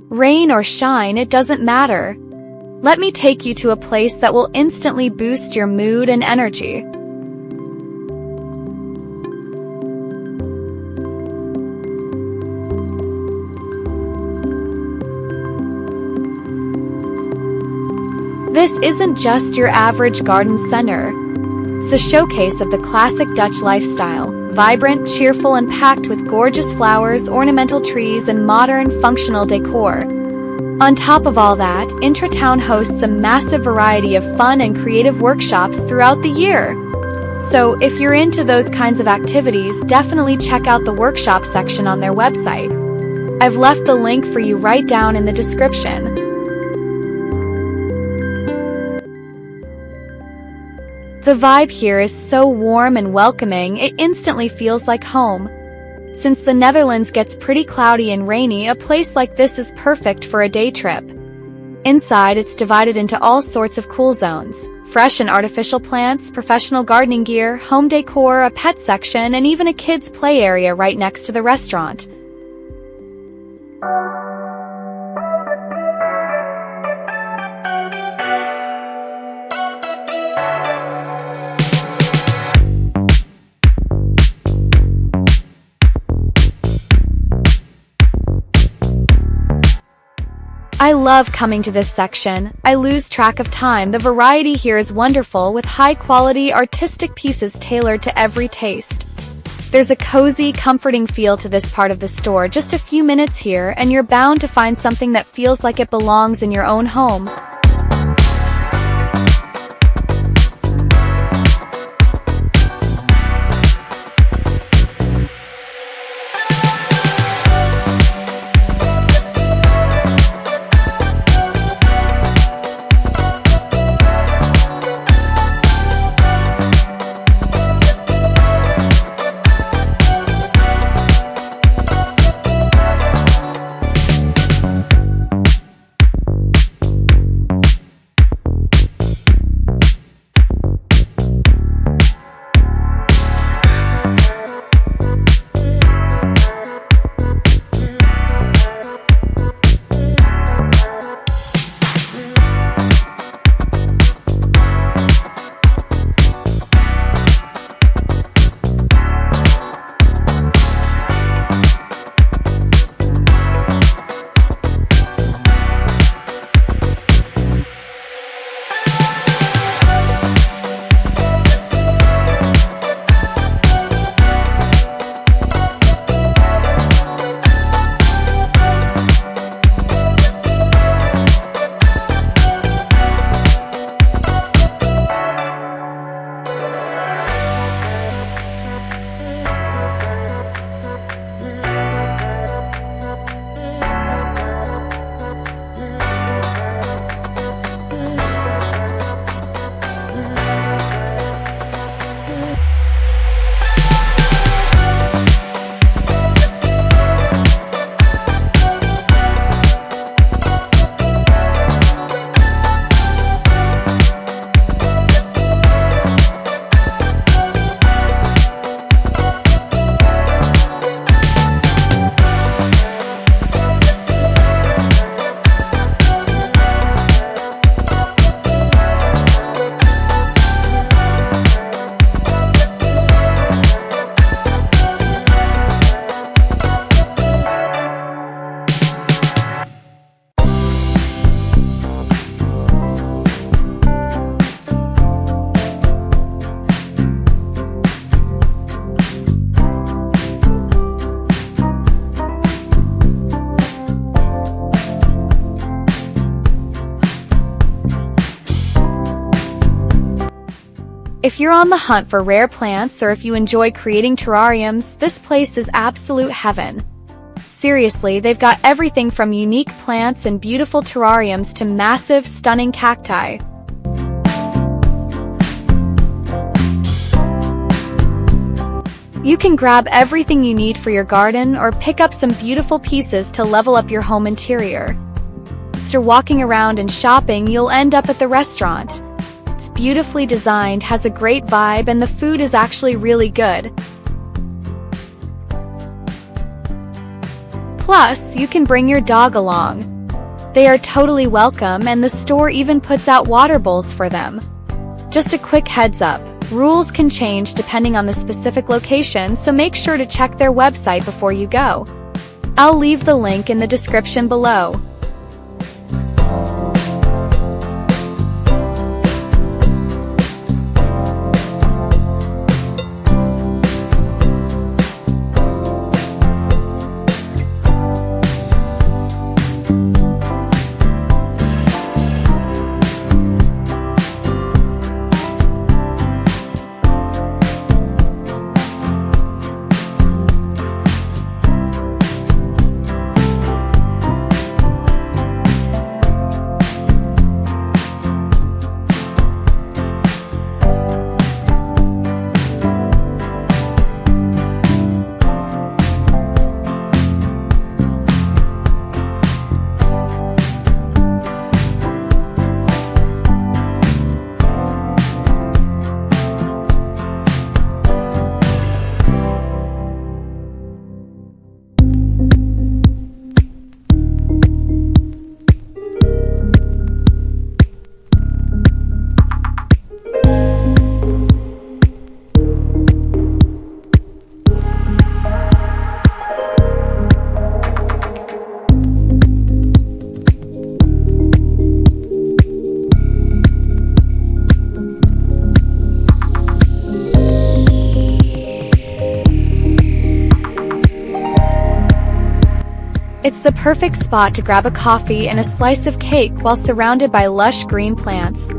Rain or shine, it doesn't matter. Let me take you to a place that will instantly boost your mood and energy. This isn't just your average garden center. It's a showcase of the classic Dutch lifestyle, vibrant, cheerful, and packed with gorgeous flowers, ornamental trees, and modern, functional decor. On top of all that, Intratuin hosts a massive variety of fun and creative workshops throughout the year. So, if you're into those kinds of activities, definitely check out the workshop section on their website. I've left the link for you right down in the description. The vibe here is so warm and welcoming, it instantly feels like home. Since the Netherlands gets pretty cloudy and rainy, a place like this is perfect for a day trip. Inside, it's divided into all sorts of cool zones: fresh and artificial plants, professional gardening gear, home decor, a pet section, and even a kids' play area right next to the restaurant. I love coming to this section. I lose track of time. The variety here is wonderful, with high-quality, artistic pieces tailored to every taste. There's a cozy, comforting feel to this part of the store. Just a few minutes here, and you're bound to find something that feels like it belongs in your own home. If you're on the hunt for rare plants, or if you enjoy creating terrariums, this place is absolute heaven. Seriously, they've got everything from unique plants and beautiful terrariums to massive, stunning cacti. You can grab everything you need for your garden or pick up some beautiful pieces to level up your home interior. After walking around and shopping, you'll end up at the restaurant. It's beautifully designed, has a great vibe, and the food is actually really good. Plus, you can bring your dog along. They are totally welcome, and the store even puts out water bowls for them. Just a quick heads up, rules can change depending on the specific location, so make sure to check their website before you go. I'll leave the link in the description below. It's the perfect spot to grab a coffee and a slice of cake while surrounded by lush green plants.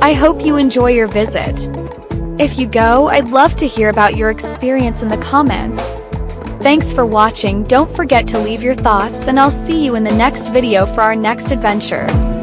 I hope you enjoy your visit. If you go, I'd love to hear about your experience in the comments. Thanks for watching. Don't forget to leave your thoughts, and I'll see you in the next video for our next adventure.